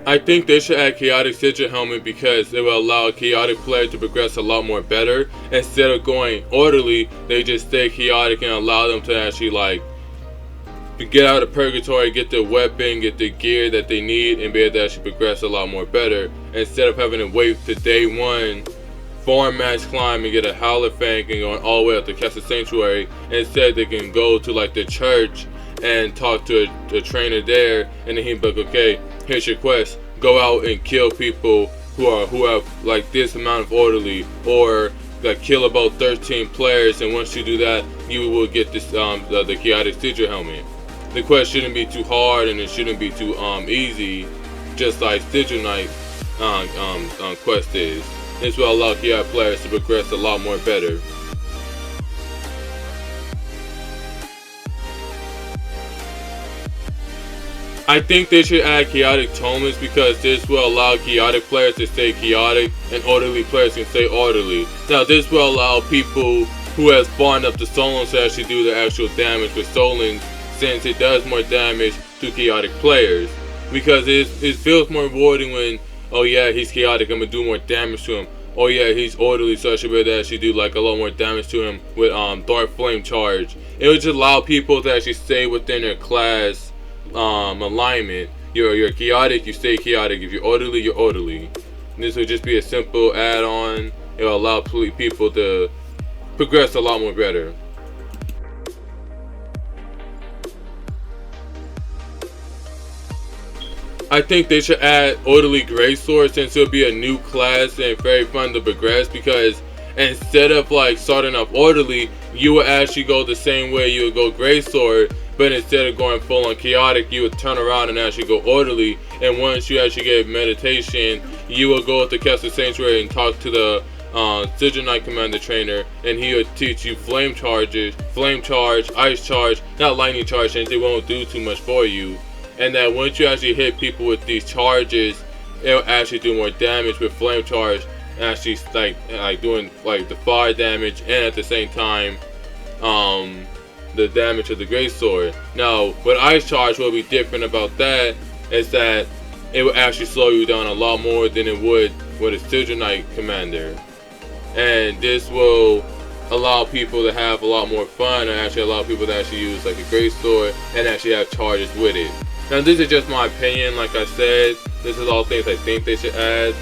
I think they should add chaotic sigil helmet because it will allow a chaotic player to progress a lot more better. Instead of going orderly, they just stay chaotic and allow them to actually like get out of purgatory, get the weapon, get the gear that they need, and be able to actually progress a lot more better. Instead of having to wait to day one, farm max climb and get a howler fang and going all the way up to Castle Sanctuary. Instead, they can go to like the church and talk to a trainer there, and then he'd be like, okay, here's your quest. Go out and kill people who have like this amount of orderly, or like kill about 13 players, and once you do that, you will get this the chaotic sigil helmet. The quest shouldn't be too hard and it shouldn't be too easy, just like Sigil Knight quest is. This will allow chaotic players to progress a lot more better. I think they should add chaotic totements because this will allow chaotic players to stay chaotic and orderly players can stay orderly. Now this will allow people who has farmed up the Solons to actually do the actual damage with Solons, since it does more damage to chaotic players. Because it feels more rewarding when, oh yeah, he's chaotic, I'm gonna do more damage to him. Oh yeah, he's orderly, so I should be able to actually do like a lot more damage to him with Dark Flame Charge. It would just allow people to actually stay within their class alignment. You're chaotic, you stay chaotic. If you're orderly, you're orderly. And this would just be a simple add-on. It will allow people to progress a lot more better. I think they should add Orderly Greatsword since it'll be a new class and very fun to progress, because instead of like starting off orderly, you would actually go the same way you would go Greatsword, but instead of going full on chaotic, you would turn around and actually go orderly. And once you actually get meditation, you will go to Castle Sanctuary and talk to the Sigil Knight Commander Trainer, and he will teach you flame charge, ice charge, not lightning charge, since it won't do too much for you. And that once you actually hit people with these charges, it'll actually do more damage with flame charge, actually like doing like the fire damage and at the same time the damage of the greatsword. Now what ice charge will be different about that is that it will actually slow you down a lot more than it would with a Sigil Knight Commander, and this will allow people to have a lot more fun and actually allow people to actually use like a greatsword and actually have charges with it. Now this is just my opinion. Like I said, this is all things I think they should add.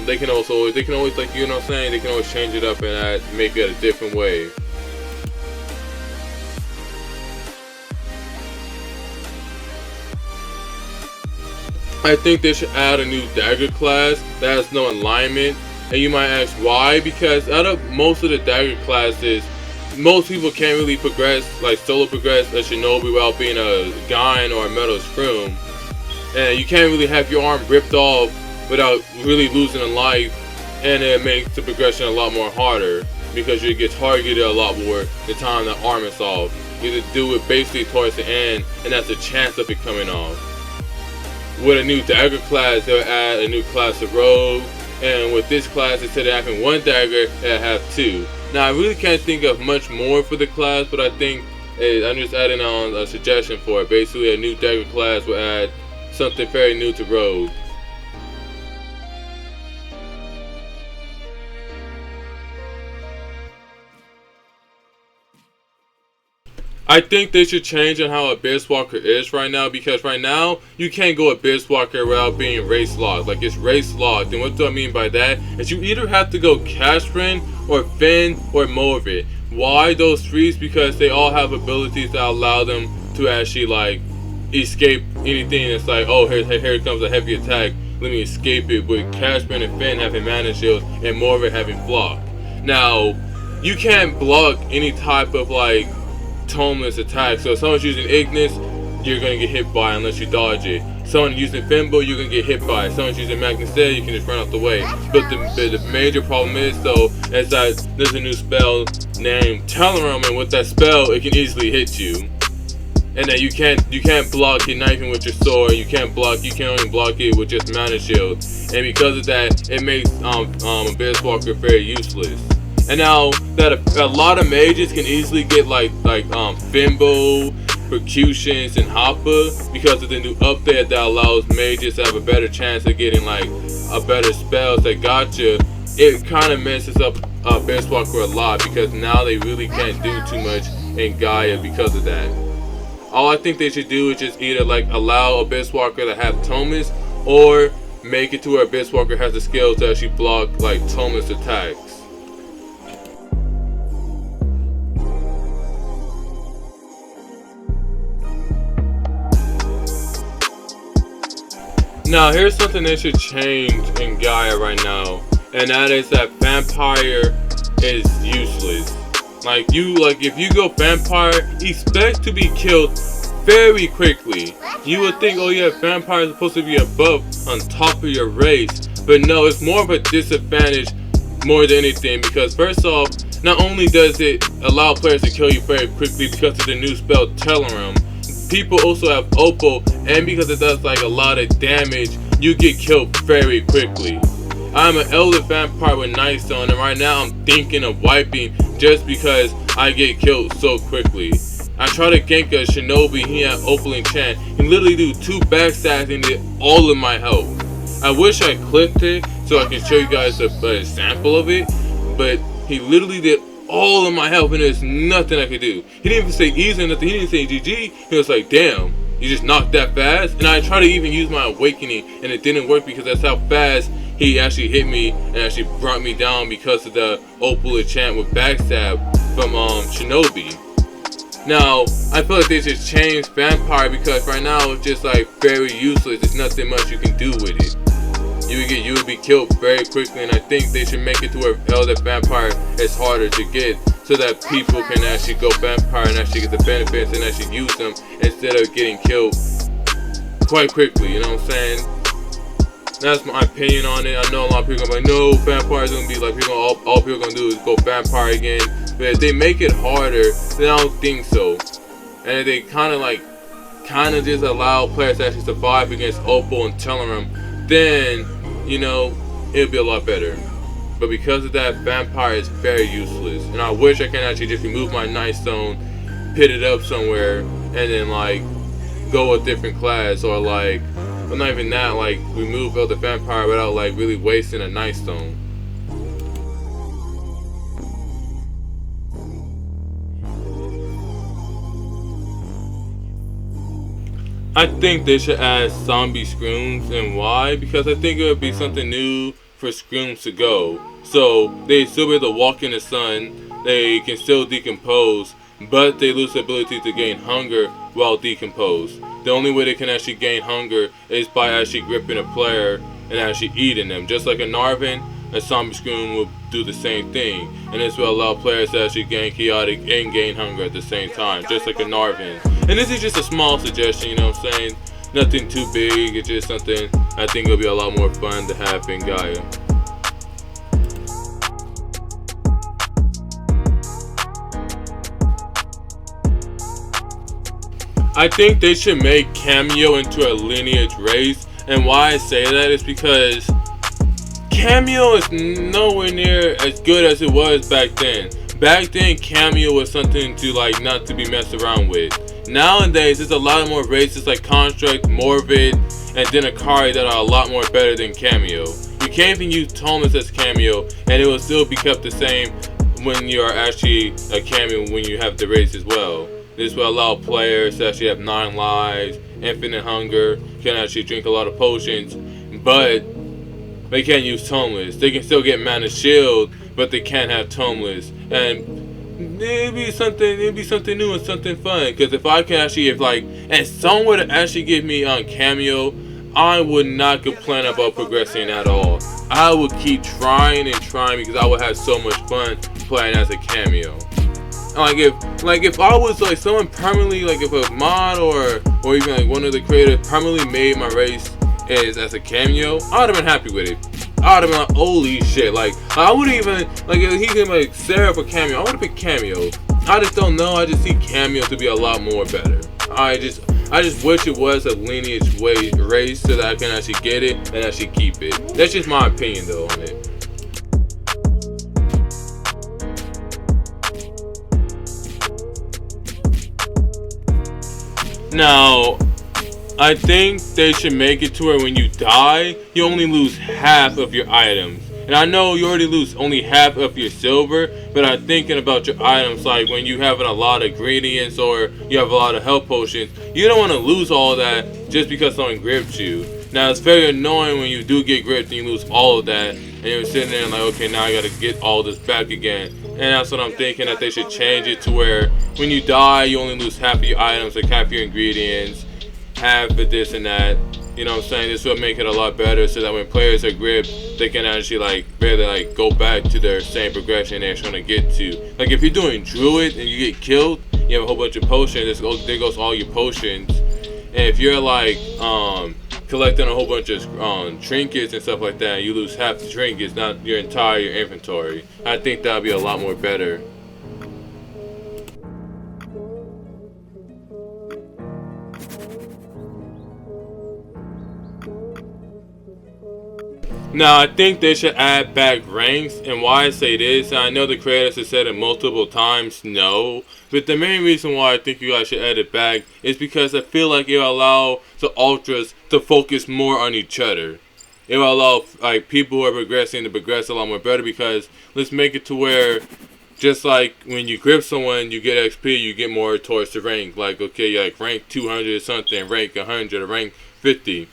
They can always like, you know what I'm saying, they can always change it up and make it a different way. I think they should add a new dagger class that has no alignment. And you might ask why? Because out of most of the dagger classes, most people can't really progress, like solo progress a shinobi without being a Gain or a metal shroom. And you can't really have your arm ripped off without really losing a life, and it makes the progression a lot more harder because you get targeted a lot more the time the arm is off. You have to do it basically towards the end, and that's a chance of it coming off. With a new dagger class, they'll add a new class of Rogue, and with this class, instead of having one dagger, they'll have two. Now I really can't think of much more for the class, but I think I'm just adding on a suggestion for it. Basically, a new dagger class will add something very new to Rogue. I think they should change on how Abyss Walker is right now, because right now you can't go Abyss Walker without being race locked. Like, it's race locked, and what do I mean by that? Is you either have to go Castrin or Finn or Morvid. Why those threes? Because they all have abilities that allow them to actually like escape anything that's like, oh, here comes a heavy attack, let me escape it, with Castrin and Finn having mana shields and Morvid having flock. Now you can't block any type of like tomeless attack. So if someone's using Ignis, you're gonna get hit by unless you dodge it. Someone using Fimbo, you're gonna get hit by. Someone's using Magneset, you can just run out the way. But the major problem is though, is that there's a new spell named Telerum, and with that spell, it can easily hit you. And that you can't block it knifing with your sword. You can only block it with just mana shield. And because of that, it makes Abyss Walker very useless. And now that a lot of mages can easily get like Fimbo, repercussions and Hopper because of the new update that allows mages to have a better chance of getting like a better spells that gotcha. It kind of messes up Abysswalker a lot because now they really can't do too much in Gaia because of that. All I think they should do is just either like allow Abysswalker to have Thomas, or make it to where Abysswalker has the skills to actually block like Thomas attacks. Now here's something they should change in Gaia right now, and that is that Vampire is useless. Like if you go Vampire, expect to be killed very quickly. You would think, oh yeah, Vampire is supposed to be a buff on top of your race, but no, it's more of a disadvantage more than anything, because first off, not only does it allow players to kill you very quickly because of the new spell Telerim, people also have Opal, and because it does like a lot of damage, you get killed very quickly. I'm an Elder Vampire with Nightstone, and right now I'm thinking of wiping just because I get killed so quickly. I try to gank a Shinobi, he had Opal enchant, and literally do 2 backstabs and did all of my health. I wish I clipped it so I can show you guys an example of it, but he literally did all of my health and there's nothing I could do. He didn't even say easy or nothing, he didn't say GG, he was like, damn, you just knocked that fast? And I tried to even use my awakening and it didn't work because that's how fast he actually hit me and actually brought me down because of the Opal enchant with backstab from Shinobi. Now, I feel like they should change Vampire because right now it's just like very useless. There's nothing much you can do with it. You would be killed very quickly, and I think they should make it to where Elder Vampire is harder to get so that people can actually go Vampire and actually get the benefits and actually use them instead of getting killed quite quickly, you know what I'm saying? That's my opinion on it. I know a lot of people are gonna be like, no, Vampire is gonna be like, all people are gonna do is go Vampire again. But if they make it harder, then I don't think so. And if they kind of just allow players to actually survive against Opal and Telerim, then, you know, it'll be a lot better. But because of that, Vampire is very useless. And I wish I can actually just remove my Nightstone, pit it up somewhere, and then like go a different class, or like, well, not even that, like remove Elder Vampire without like really wasting a Nightstone. I think they should add zombie screams, and why? Because I think it would be something new for screams to go. So they still be able to walk in the sun, they can still decompose, but they lose the ability to gain hunger while decomposed. The only way they can actually gain hunger is by actually gripping a player and actually eating them. Just like a Narvan, a zombie scream will do the same thing, and this will allow players to actually gain chaotic and gain hunger at the same time, just like a Narvan. And this is just a small suggestion, you know what I'm saying? Nothing too big, it's just something I think it'll be a lot more fun to have in Gaia. I think they should make Cameo into a lineage race, and why I say that is because Cameo is nowhere near as good as it was back then. Back then, Cameo was something to like not to be messed around with. Nowadays, there's a lot more races like Construct, Morbid, and Denakari that are a lot more better than Cameo. You can't even use Thomas as Cameo, and it will still be kept the same when you are actually a Cameo when you have the race as well. This will allow players to actually have 9 lives, infinite hunger, can actually drink a lot of potions, but they can't use Tomeless. They can still get Mana Shield, but they can't have Tomeless. And it'd be something new and something fun. Because if I can actually, and someone were to actually give me on Cameo, I would not complain about progressing at all. I would keep trying and trying because I would have so much fun playing as a Cameo. If I was like someone permanently, like if a mod or even like one of the creators permanently made my race as a Cameo, I would have been happy with it. I would have been like, holy shit, like I wouldn't even like if he came like Sarah for Cameo, I would have picked Cameo. I just don't know. I just see Cameo to be a lot more better. I just wish it was a lineage race so that I can actually get it and actually keep it. That's just my opinion though on it. Now, I think they should make it to where when you die, you only lose half of your items. And I know you already lose only half of your silver, but I'm thinking about your items, like when you have a lot of ingredients or you have a lot of health potions, you don't want to lose all that just because someone gripped you. Now, it's very annoying when you do get gripped and you lose all of that, and you're sitting there like, okay, now I gotta get all this back again. And that's what I'm thinking, that they should change it to where when you die, you only lose half of your items, like half your ingredients, half of this and that. You know what I'm saying? This will make it a lot better so that when players are gripped, they can actually like barely like go back to their same progression they're trying to get to. Like if you're doing druid and you get killed, you have a whole bunch of potions, there goes all your potions. And if you're like collecting a whole bunch of trinkets and stuff like that, you lose half the trinkets, not your entire inventory. I think that would be a lot more better. Now, I think they should add back ranks, and why I say this, and I know the creators have said it multiple times, no, but the main reason why I think you guys should add it back is because I feel like it will allow the ultras to focus more on each other. It will allow like people who are progressing to progress a lot more better, because let's make it to where just like when you grip someone, you get XP, you get more towards the rank. Like, okay, you're like rank 200 or something, rank 100 or rank 50.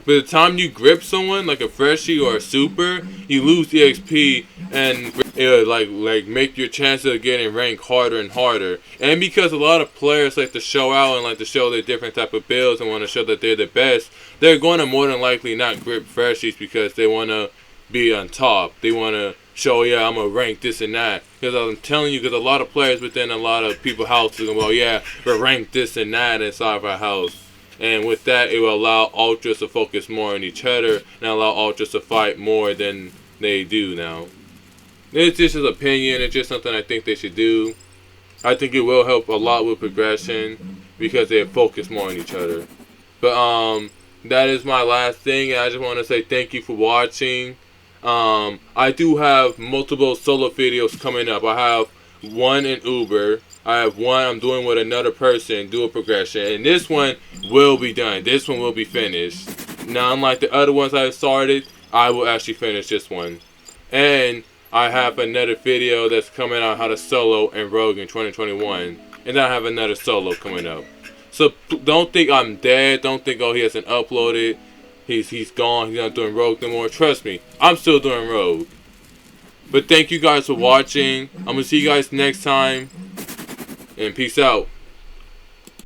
By the time you grip someone, like a freshie or a super, you lose the XP, and it like make your chances of getting ranked harder and harder. And because a lot of players like to show out and like to show their different type of builds and want to show that they're the best, they're going to more than likely not grip freshies because they want to be on top. They want to show, yeah, I'm going to rank this and that. Because I'm telling you, because a lot of players within a lot of people's houses are, well, yeah, we're ranked this and that inside of our house. And with that, it will allow ultras to focus more on each other and allow ultras to fight more than they do now. It's just an opinion. It's just something I think they should do. I think it will help a lot with progression because they focus more on each other. But that is my last thing, and I just want to say thank you for watching. I do have multiple solo videos coming up. I have one in Uber. I have one I'm doing with another person, dual progression, and this one will be done. This one will be finished. Now, unlike the other ones I've started, I will actually finish this one. And I have another video that's coming out how to solo and Rogue in 2021, and then I have another solo coming up. So don't think I'm dead. Don't think, oh, he hasn't uploaded. He's gone. He's not doing Rogue no more. Trust me, I'm still doing Rogue. But thank you guys for watching. I'm gonna see you guys next time. And peace out.